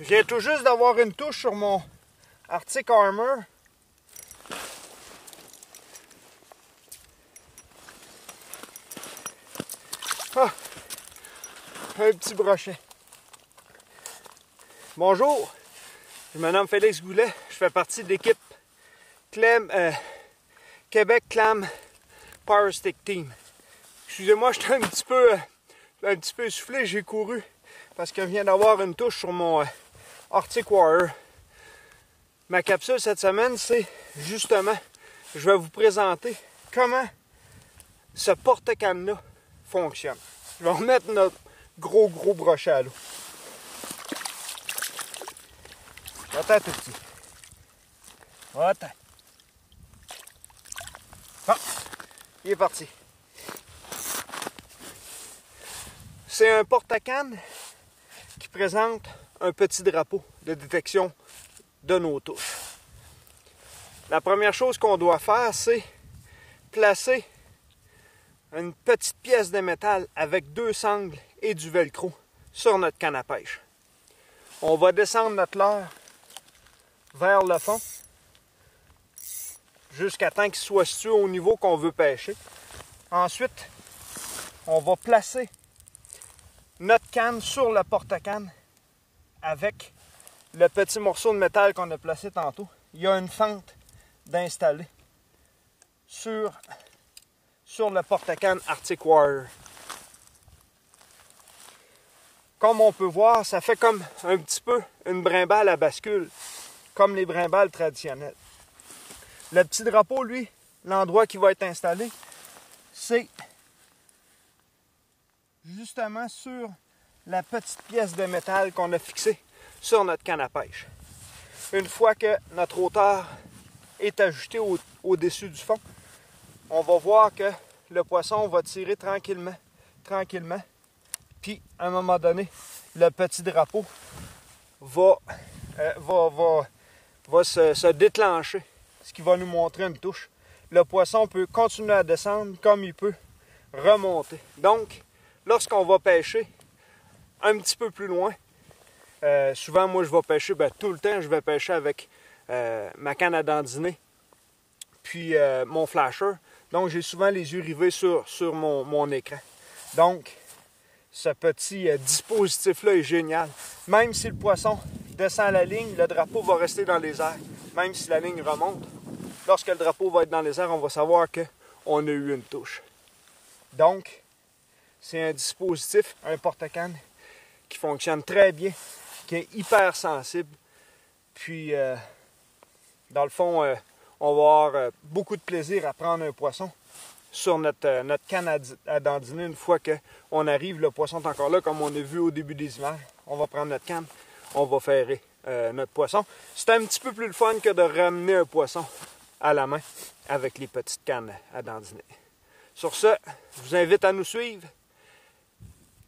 Je viens tout juste d'avoir une touche sur mon Arctic Armor. Ah, un petit brochet. Bonjour, je me nomme Félix Goulet, je fais partie de l'équipe Québec Clam Power Stick Team. Excusez-moi, je suis un petit peu essoufflé, j'ai couru parce que je viens d'avoir une touche sur mon Arctic Warrior. Ma capsule cette semaine, c'est justement, je vais vous présenter comment ce porte-canne-là fonctionne. Je vais remettre notre gros brochet à l'eau. Attends tout petit. Attends. Ah, il est parti. C'est un porte-canne qui présente un petit drapeau de détection de nos touches. La première chose qu'on doit faire, c'est placer une petite pièce de métal avec 2 sangles et du velcro sur notre canne à pêche. On va descendre notre leurre vers le fond jusqu'à temps qu'il soit situé au niveau qu'on veut pêcher. Ensuite, on va placer notre canne sur le porte-canne avec le petit morceau de métal qu'on a placé tantôt. Il y a une fente d'installer sur le porte-canne Arctic Warrior. Comme on peut voir, ça fait comme un petit peu une brimballe à bascule, comme les brimbales traditionnelles. Le petit drapeau, lui, l'endroit qui va être installé, c'est justement sur la petite pièce de métal qu'on a fixée sur notre canne à pêche. Une fois que notre hauteur est ajustée au-dessus du fond, on va voir que le poisson va tirer tranquillement, puis à un moment donné, le petit drapeau va se déclencher, ce qui va nous montrer une touche. Le poisson peut continuer à descendre comme il peut remonter. Donc, lorsqu'on va pêcher un petit peu plus loin, souvent moi je vais pêcher, tout le temps je vais pêcher avec ma canne à dandiner, puis mon flasher. Donc j'ai souvent les yeux rivés sur mon écran. Donc, ce petit dispositif-là est génial. Même si le poisson descend la ligne, le drapeau va rester dans les airs. Même si la ligne remonte, lorsque le drapeau va être dans les airs, on va savoir qu'on a eu une touche. Donc, c'est un dispositif, un porte-canne qui fonctionne très bien, qui est hyper sensible. Puis, dans le fond, on va avoir beaucoup de plaisir à prendre un poisson sur notre canne à dandiner. Une fois qu'on arrive, le poisson est encore là, comme on a vu au début des hivers. On va prendre notre canne, on va ferrer notre poisson. C'est un petit peu plus le fun que de ramener un poisson à la main avec les petites cannes à dandiner. Sur ce, je vous invite à nous suivre.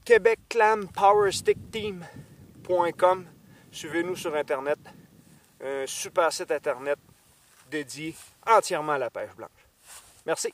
québecclampowerstickteam.com. Suivez-nous sur Internet. Un super site Internet dédié entièrement à la pêche blanche. Merci.